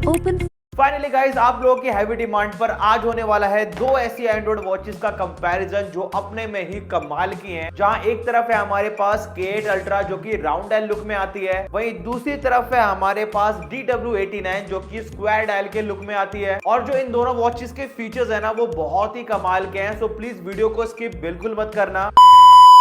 Open. Finally guys, आप लोगों की हैवी डिमांड पर आज होने वाला है दो ऐसी एंड्रॉइड वॉचेस का कंपैरिजन जो अपने में ही कमाल की हैं। जहां एक तरफ है हमारे पास K8 अल्ट्रा जो कि राउंड डायल लुक में आती है, वहीं दूसरी तरफ है हमारे पास DW89 जो कि स्क्वायर डायल के लुक में आती है। और जो इन दोनों वॉचेस के फीचर्स है ना, वो बहुत ही कमाल के हैं। सो प्लीज वीडियो को स्किप बिल्कुल मत करना।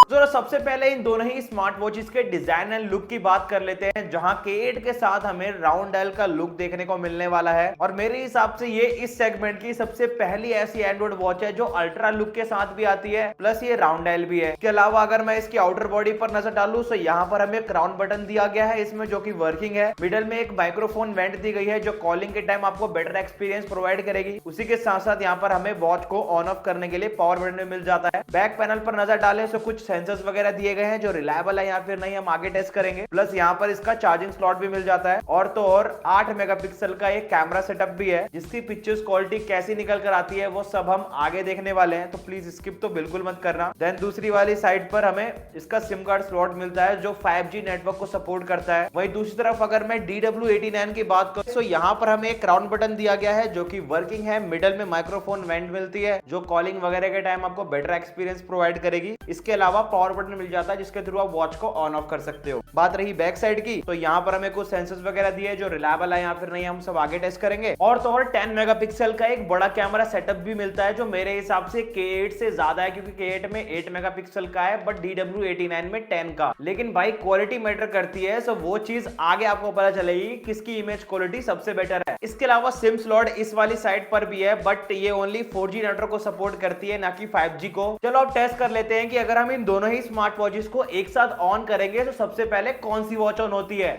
तो सबसे पहले इन दोनों ही स्मार्ट वॉचेस के डिजाइन एंड लुक की बात कर लेते हैं, जहां K8 के साथ हमें राउंड डायल का लुक देखने को मिलने वाला है। और मेरे हिसाब से ये इस सेगमेंट की सबसे पहली ऐसी एंड्रॉइड वॉच है जो अल्ट्रा लुक के साथ भी आती है, प्लस ये राउंड डायल भी है। इसके अलावा अगर मैं इसकी आउटर बॉडी पर नजर डालूं तो यहाँ पर हमें क्राउन बटन दिया गया है इसमें, जो की वर्किंग है। मिडल में एक माइक्रोफोन वेंट दी गई है जो कॉलिंग के टाइम आपको बेटर एक्सपीरियंस प्रोवाइड करेगी। उसी के साथ साथ यहाँ पर हमें वॉच को ऑन ऑफ करने के लिए पावर बटन मिल जाता है। बैक पैनल पर नजर डालें तो कुछ सेंसर्स वगैरह दिए गए हैं जो रिलायबल है या फिर नहीं, हम आगे टेस्ट करेंगे। प्लस यहाँ पर इसका चार्जिंग स्लॉट भी मिल जाता है। और तो और 8 मेगापिक्सल का एक कैमरा सेटअप भी है, जिसकी पिक्चर्स क्वालिटी कैसी निकल कर आती है वो सब हम आगे देखने वाले हैं, तो प्लीज स्किप तो बिल्कुल मत करना। देन दूसरी वाली साइड पर हमें इसका सिम कार्ड स्लॉट मिलता है जो 5G नेटवर्क को सपोर्ट करता है। वहीं दूसरी तरफ अगर मैं DW89 की बात करूं तो यहाँ पर हमें एक क्राउन बटन दिया गया है जो कि वर्किंग है। मिडल में माइक्रोफोन वेंट मिलती है जो कॉलिंग वगैरह के टाइम आपको बेटर एक्सपीरियंस प्रोवाइड करेगी। इसके अलावा पावर बटन मिल जाता है जिसके थ्रू आप वॉच को ऑन ऑफ कर सकते हो। बात रही बैक साइड की, तो यहाँ पर हमें कुछ सेंसर्स वगैरह दिए जो रिलायबल है या फिर नहीं, हम सब आगे टेस्ट करेंगे। और तो और 10 मेगापिक्सल का एक बड़ा कैमरा सेटअप भी मिलता है जो मेरे हिसाब से K8 से ज्यादा है, क्योंकि K8 में 8 मेगापिक्सल का है बट DW89 में 10 का। लेकिन भाई क्वालिटी मैटर करती है, सो वो चीज आगे आपको पता चलेगी किसकी इमेज क्वालिटी सबसे बेटर है। इसके अलावा सिम स्लॉट इस वाली साइड पर भी है, बट ये ओनली 4G नेटवर्क को सपोर्ट करती है, ना कि 5G को। चलो अब टेस्ट कर लेते हैं कि अगर हम इन दोनों ही स्मार्ट वॉचेस को एक साथ ऑन करेंगे तो सबसे पहले कौन सी वॉच ऑन होती है।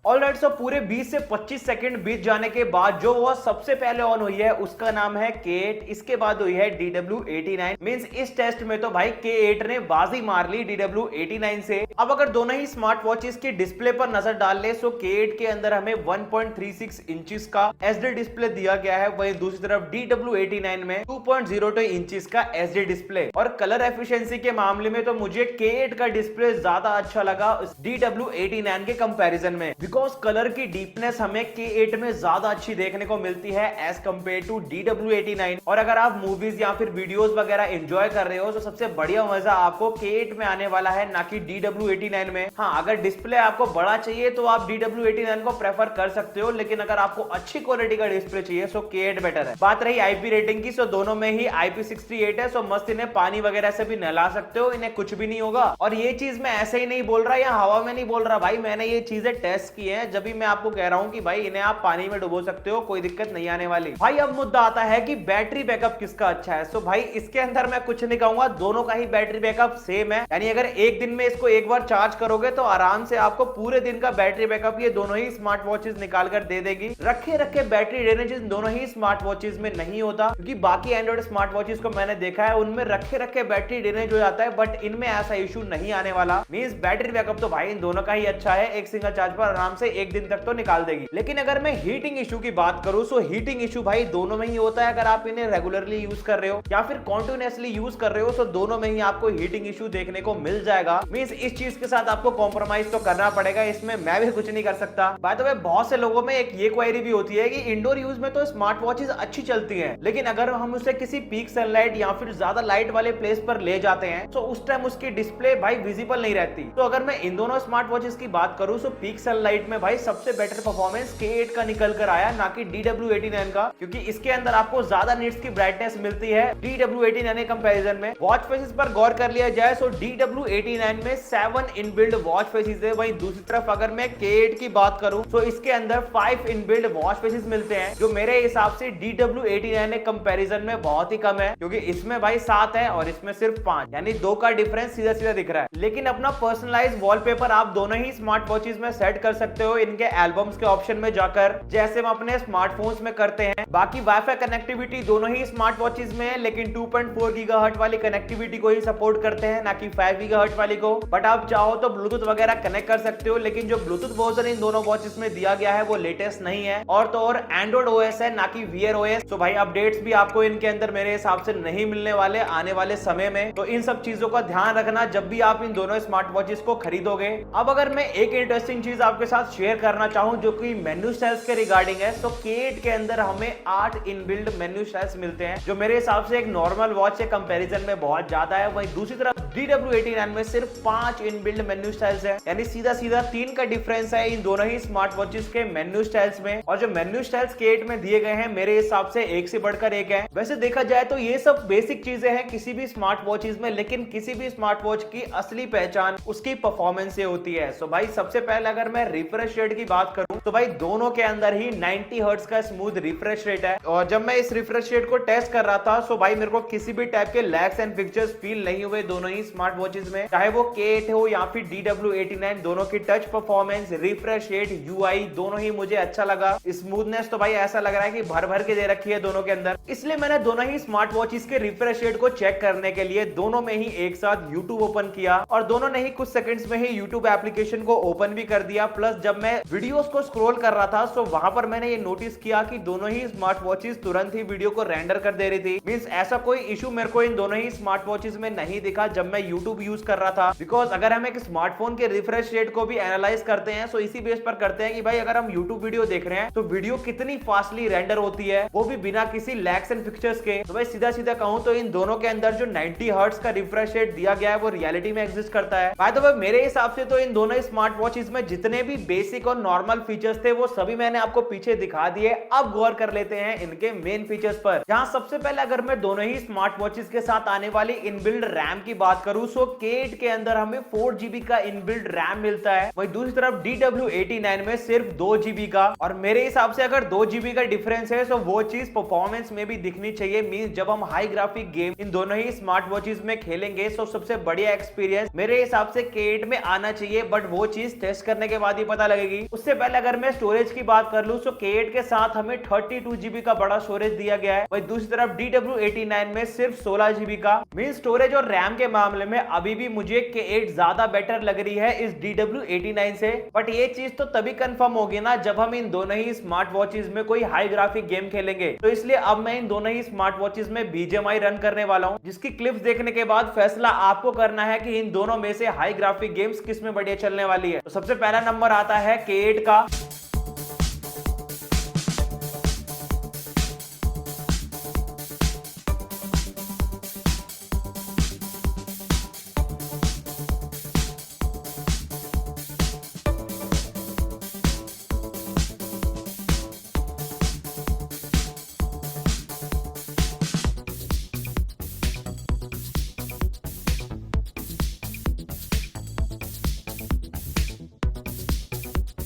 ऑलराइट, सो पूरे 20 से 25 सेकंड बीत जाने के बाद जो वॉच सबसे पहले ऑन हुई है उसका नाम है K8। इसके बाद हुई है DW89। मींस इस टेस्ट में तो भाई K8 ने बाजी मार ली DW89 से। अब अगर दोनों ही स्मार्ट वॉचेस की डिस्प्ले पर नजर डाल ले तो K8 के अंदर हमें 1.36 इंचेस का SD डिस्प्ले दिया गया है, वहीं दूसरी तरफ DW89 में 2.02 इंचेस का SD डिस्प्ले। और कलर एफिशिएंसी के मामले में तो मुझे K8 का डिस्प्ले ज्यादा अच्छा लगा DW89 के कंपैरिजन में, बिकॉज कलर की डीपनेस हमें K8 में ज्यादा अच्छी देखने को मिलती है एज कम्पेयर टू DW89। और अगर आप मूवीज या फिर वीडियोस वगैरह एंजॉय कर रहे हो तो सबसे बढ़िया मजा आपको K8 में आने वाला है, ना कि DW89 में। हाँ, अगर डिस्प्ले आपको बड़ा चाहिए तो आप DW89 को प्रेफर कर सकते हो, लेकिन अगर आपको अच्छी क्वालिटी का डिस्प्ले चाहिए तो K8 बेटर है। बात रही IP रेटिंग की, तो दोनों में ही IP68 है, सो मस्त इन्हें पानी वगैरह से भी नहला सकते हो, इन्हें कुछ भी नहीं होगा। और ये चीज मैं ऐसे ही नहीं बोल रहा या हवा में नहीं बोल रहा भाई, मैंने ये चीजें टेस्ट की है, जब भी मैं आपको कह रहा हूं कि भाई इन्हें आप पानी में डुबो सकते हो, कोई दिक्कत नहीं आने वाली। भाई अब मुद्दा आता है कि बैटरी बैकअप किसका अच्छा है। सो भाई इसके अंदर मैं कुछ नहीं कहूंगा, दोनों का ही बैटरी बैकअप सेम है। यानी अगर एक दिन में इसको एक बार चार्ज करोगे तो आराम से आपको पूरे दिन का बैटरी बैकअप ये दोनों ही स्मार्ट वॉचेस निकाल कर दे देगी। रखे रखे बैटरी ड्रेनेज इन दोनों ही स्मार्ट वॉचेस में नहीं होता, क्योंकि बाकी एंड्रॉइड स्मार्ट वॉचेस को मैंने देखा है उनमें रखे रखे बैटरी ड्रेनेज हो जाता है, बट इनमें ऐसा इशू नहीं आने वाला। मींस बैटरी बैकअप तो भाई इन दोनों का ही अच्छा है, एक सिंगल चार्ज पर आराम से एक दिन तक तो निकाल देगी। लेकिन अगर मैं हीटिंग इशू की बात करूं तो हीटिंग इशू भाई दोनों में ही होता है। अगर आप इन्हें रेगुलरली यूज कर रहे हो या फिर कॉन्टिन्यूअसली यूज कर रहे हो तो दोनों में ही आपको हीटिंग इशू देखने को मिल जाएगा। मींस इस चीज के साथ आपको कॉम्प्रोमाइज तो करना पड़ेगा, इसमें मैं भी कुछ नहीं कर सकता। बाय द वे बहुत से लोगों में एक ये क्वेरी भी होती है कि इंडोर यूज में तो स्मार्ट वॉचेस अच्छी चलती हैं, लेकिन अगर हम उसे किसी पीक सनलाइट या फिर ज्यादा लाइट वाले प्लेस पर ले जाते हैं तो उस टाइम उसकी डिस्प्ले भाई विजिबल नहीं रहती। तो अगर मैं इन दोनों स्मार्ट वॉचेस की बात करूं तो पीक सनलाइट में भाई सबसे बेटर परफॉर्मेंस K8 का निकल कर आया, ना कि DW89 का, क्योंकि इसके अंदर आपको ज्यादा निट्स की ब्राइटनेस मिलती है DW89 के कंपैरिजन में। वॉच फेसेस पर गौर कर लिया जाए तो DW89 में 7 इनबिल्ड वॉच फेसेस है, वहीं दूसरी तरफ अगर मैं K8 की बात करूं तो इसके अंदर 5 इनबिल्ड वॉच फेसेस मिलते हैं, जो मेरे हिसाब से DW89 के कंपैरिजन में बहुत ही कम है, क्योंकि इसमें भाई 7 है और इसमें सिर्फ 5, यानी 2 का डिफरेंस सीधा सीधा दिख रहा है। लेकिन अपना पर्सनलाइज वॉलपेपर आप दोनों ही स्मार्ट वॉचेस में सेट कर सकते हो इनके एल्बम्स के ऑप्शन में जाकर, जैसे हम अपने स्मार्टफोन्स में करते हैं। बाकी वाईफाई कनेक्टिविटी दोनों ही स्मार्ट वॉचेस में है, लेकिन 2.4 गीगाहर्ट्ज वाली कनेक्टिविटी को ही सपोर्ट करते हैं, ना कि 5 गीगाहर्ट्ज वाली को। बट आप चाहो तो ब्लूटूथ वगैरह कनेक्ट कर सकते हो, लेकिन जो ब्लूटूथ वर्जन इन दोनों वॉचेस में दिया गया है वो लेटेस्ट नहीं है, और तो और एंड्रॉइड ओएस है, ना कि वियर ओएस। तो भाई अपडेट्स भी आपको इनके अंदर मेरे हिसाब से नहीं मिलने वाले आने वाले समय में। तो इन सब चीजों का ध्यान रखना जब भी आप इन दोनों स्मार्ट वॉचेस को खरीदोगे। अब अगर मैं एक इंटरेस्टिंग चीज आपके साथ शेयर करना चाहूं जो कि मेन्यू स्टाइल्स के रिगार्डिंग है, तो K8 के अंदर हमें 8 इनबिल्ड मेन्यू स्टाइल्स मिलते हैं, जो मेरे हिसाब से एक नॉर्मल वॉच के कंपैरिजन में बहुत ज्यादा है। वहीं दूसरी तरफ DW89 में सिर्फ 5 इनबिल्ड मेन्यू स्टाइल्स है, यानी सीधा सीधा 3 का डिफरेंस है इन दोनों ही स्मार्ट वॉचेस के मेन्यू स्टाइल्स में। और जो मेन्यू स्टाइल्स K8 में दिए गए हैं मेरे हिसाब से एक से बढ़कर एक है। वैसे देखा जाए तो ये सब बेसिक चीजें हैं किसी भी स्मार्ट वॉचेस में, लेकिन किसी भी स्मार्ट वॉच की असली पहचान उसकी परफॉर्मेंस से होती है। सो भाई सबसे पहले अगर मैं रिफ्रेश रेट की बात करूं तो भाई दोनों के अंदर ही 90 हर्ट्ज का स्मूथ रिफ्रेश रेट है। और जब मैं इस रिफ्रेश रेट को टेस्ट कर रहा था सो भाई मेरे को किसी भी टाइप के लैग्स एंड पिक्चर्स फील नहीं हुए दोनों ही स्मार्ट वॉचेस में, चाहे वो K8 हो या फिर DW89। दोनों की touch performance, refresh rate, UI दोनों ही मुझे अच्छा लगा। स्मूथनेस तो भाई ऐसा लग रहा है कि भर भर के दे रखी है दोनों के अंदर। इसलिए मैंने दोनों ही स्मार्ट वॉचेस के रिफ्रेश रेट को चेक करने के लिए दोनों में ही एक साथ YouTube ओपन किया, और दोनों ने ही कुछ सेकंड्स में ही YouTube एप्लीकेशन को ओपन भी कर दिया। प्लस जब मैं वीडियोस को स्क्रॉल कर रहा था तो वहां पर मैंने ये नोटिस किया कि दोनों ही स्मार्ट वॉचेस तुरंत ही वीडियो को रेंडर कर दे रही थी। मींस ऐसा कोई इशू मेरे को इन दोनों ही स्मार्ट वॉचेस में नहीं दिखा जब मैं YouTube यूज कर रहा था। बिकॉज अगर हम एक स्मार्टफोन के रिफ्रेश रेट को भी एनालाइज करते हैं तो इसी बेस पर करते हैं कि भाई अगर हम YouTube वीडियो देख रहे हैं तो वीडियो कितनी फास्टली रेंडर होती है, वो भी बिना किसी लैग्स एंड पिक्चर्स के। तो भाई सीधा सीधा कहूं तो इन दोनों के अंदर जो 90 हर्ट्ज का रिफ्रेश रेट दिया गया है वो रियलिटी में एग्जिस्ट करता है। बाय द वे मेरे हिसाब से तो इन दोनों स्मार्ट वॉचेस में जितने भी बेसिक और नॉर्मल फीचर्स थे वो सभी मैंने आपको पीछे दिखा दिए। अब गौर कर लेते हैं इनके मेन फीचर्स पर, जहां सबसे पहले अगर मैं दोनों ही स्मार्ट वॉचेस के साथ आने वाली इनबिल्ड रैम की बात करूं सो K8 के अंदर हमें 4GB का इनबिल्ड रैम मिलता है, वहीं दूसरी तरफ DW89 में सिर्फ 2GB का। और मेरे हिसाब से अगर 2GB का डिफरेंस है तो वो चीज परफॉर्मेंस में भी दिखनी चाहिए। मींस जब हम हाई ग्राफिक गेम इन दोनों ही स्मार्ट वॉचेस में खेलेंगे तो सबसे बढ़िया एक्सपीरियंस मेरे हिसाब से K8 में आना चाहिए, बट वो चीज टेस्ट करने के बाद ही पता लगेगी। उससे पहले अगर मैं स्टोरेज की बात कर लूं तो K8 के साथ हमें 32GB का बड़ा स्टोरेज दिया गया है, वहीं दूसरी तरफ DW89 में सिर्फ 16GB का। मींस स्टोरेज और रैम के मामले में अभी भी मुझे K8 ज्यादा बेटर लग रही है इस DW89 से। बट ये चीज तो तभी कंफर्म होगी ना जब हम इन दोनों ही स्मार्ट वॉचेस में कोई हाई ग्राफिक गेम खेलेंगे। तो इसलिए अब मैं इन दोनों ही स्मार्ट वॉचेस में BGMI रन करने वाला हूं, जिसकी क्लिप्स देखने के बाद फैसला आपको करना है कि इन दोनों में से हाई ग्राफिक गेम्स किस में बढ़िया चलने वाली है। तो सबसे पहला नंबर आता है K8 का।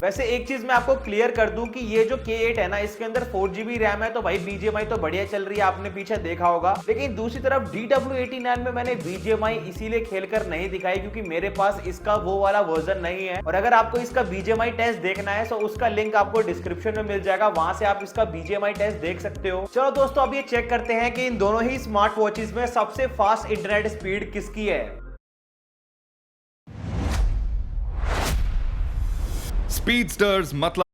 वैसे एक चीज मैं आपको क्लियर कर दूं कि ये जो K8 है ना इसके अंदर 4GB रैम है, तो भाई BGMI तो बढ़िया चल रही है, आपने पीछे देखा होगा। लेकिन दूसरी तरफ DW89 में मैंने BGMI इसीलिए खेलकर नहीं दिखाई क्योंकि मेरे पास इसका वो वाला वर्जन नहीं है। और अगर आपको इसका BGMI टेस्ट देखना है तो उसका लिंक आपको डिस्क्रिप्शन में मिल जाएगा, वहां से आप इसका BGMI टेस्ट देख सकते हो। चलो दोस्तों अब ये चेक करते हैं कि इन दोनों ही स्मार्ट वॉचेस में सबसे फास्ट इंटरनेट स्पीड किसकी है। स्पीडस्टर्स मतलब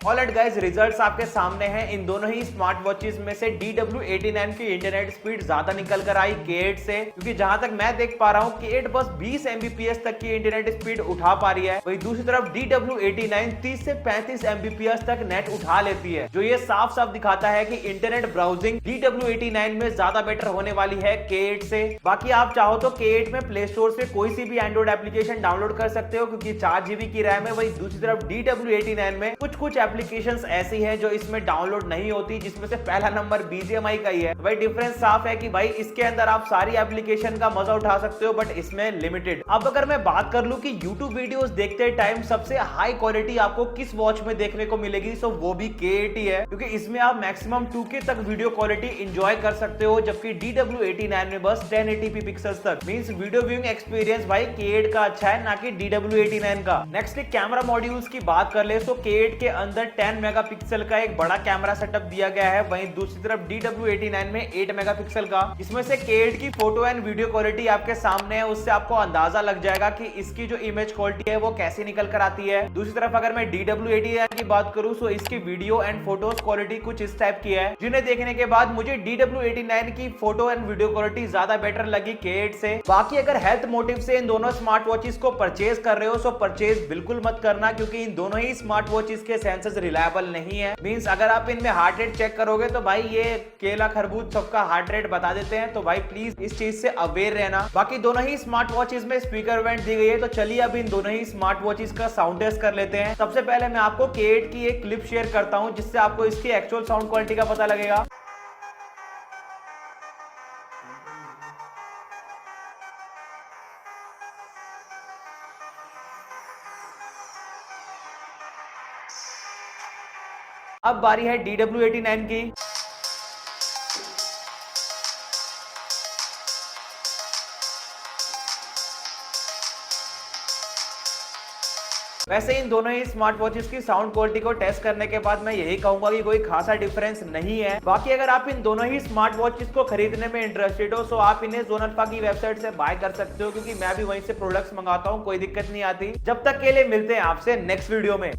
ऑलराइट गाइस, रिजल्ट्स आपके सामने हैं। इन दोनों ही स्मार्ट वॉचेस में से DW89 की इंटरनेट स्पीड ज्यादा निकल कर आई K8 से, क्योंकि जहां तक मैं देख पा रहा हूं K8 बस 20 Mbps तक की इंटरनेट स्पीड उठा पा रही है। वहीं दूसरी तरफ DW89 30 से 35 Mbps तक नेट उठा लेती है, जो ये साफ साफ दिखाता है कि इंटरनेट ब्राउजिंग DW89 में ज्यादा बेटर होने वाली है K8 से। बाकी आप चाहो तो K8 में प्ले स्टोर से कोई सी भी एंड्रॉइड एप्लीकेशन डाउनलोड कर सकते हो क्योंकि 4GB की रैम है। वहीं दूसरी तरफ DW89 में कुछ एप्लीकेशंस ऐसी हैं जो इसमें डाउनलोड नहीं होती, जिसमें से पहला नंबर BGMI का ही है। भाई डिफरेंस साफ है कि भाई इसके अंदर आप सारी एप्लीकेशन का मजा उठा सकते हो, बट इसमें लिमिटेड। अब अगर मैं बात कर लूं कि YouTube वीडियोस देखते टाइम सबसे हाई क्वालिटी आपको किस वॉच में देखने को मिलेगी, सो वो भी K80 है, क्योंकि इसमें आप मैक्सिमम 2K तक वीडियो क्वालिटी एंजॉय कर सकते हो, जबकि DW89 में बस 1080p पिक्सल्स तक। मींस वीडियो व्यूइंग एक्सपीरियंस भाई K8 का अच्छा है, ना कि DW89 का। नेक्स्ट कैमरा मॉड्यूल्स की बात कर ले, सो K8 के अंदर 10 मेगापिक्सल का एक बड़ा कैमरा सेटअप दिया गया है, वहीं दूसरी तरफ DW89 में 8 मेगापिक्सल का। इसमें से K8 की फोटो एंड वीडियो क्वालिटी आपके सामने है, उससे आपको अंदाजा लग जाएगा कि इसकी जो इमेज क्वालिटी है वो कैसी निकल कर आती है। दूसरी तरफ अगर मैं DW89 की बात करूं तो इसकी वीडियो एंड फोटोज क्वालिटी कुछ इस टाइप की है, जिन्हें देखने के बाद मुझे DW89 की फोटो एंड वीडियो क्वालिटी ज्यादा बेटर लगी K8 से। बाकी अगर हेल्थ मोटिव से इन दोनों स्मार्ट वॉचेस को परचेज कर रहे हो तो परचेज बिल्कुल मत करना, क्योंकि इन दोनों ही स्मार्ट वॉचेस के सेंसर्स रिलायबल नहीं है। मींस अगर आप इनमें हार्ट रेट चेक करोगे तो भाई ये केला खरबूज सबका हार्ट रेट बता देते हैं, तो भाई प्लीज इस चीज से अवेयर रहना। बाकी दोनों ही स्मार्ट वॉचेस में स्पीकर वेंट दी गई है, तो चलिए अब इन दोनों ही स्मार्ट वॉचेस का साउंड टेस्ट कर लेते हैं। सबसे पहले मैं आपको K8 की एक क्लिप शेयर करता हूं, जिससे आपको इसकी एक्चुअल साउंड क्वालिटी का पता लगेगा। अब बारी है DW89 की। वैसे इन दोनों ही स्मार्ट वॉचेस की साउंड क्वालिटी को टेस्ट करने के बाद मैं यही कहूंगा कि कोई खासा डिफरेंस नहीं है। बाकी अगर आप इन दोनों ही स्मार्ट वॉचेस को खरीदने में इंटरेस्टेड हो तो आप इन्हें ज़ोनल्फा की वेबसाइट से बाय कर सकते हो, क्योंकि मैं भी वहीं से प्रोडक्ट्स मंगाता हूं, कोई दिक्कत नहीं आती। जब तक के लिए मिलते हैं आपसे नेक्स्ट वीडियो में।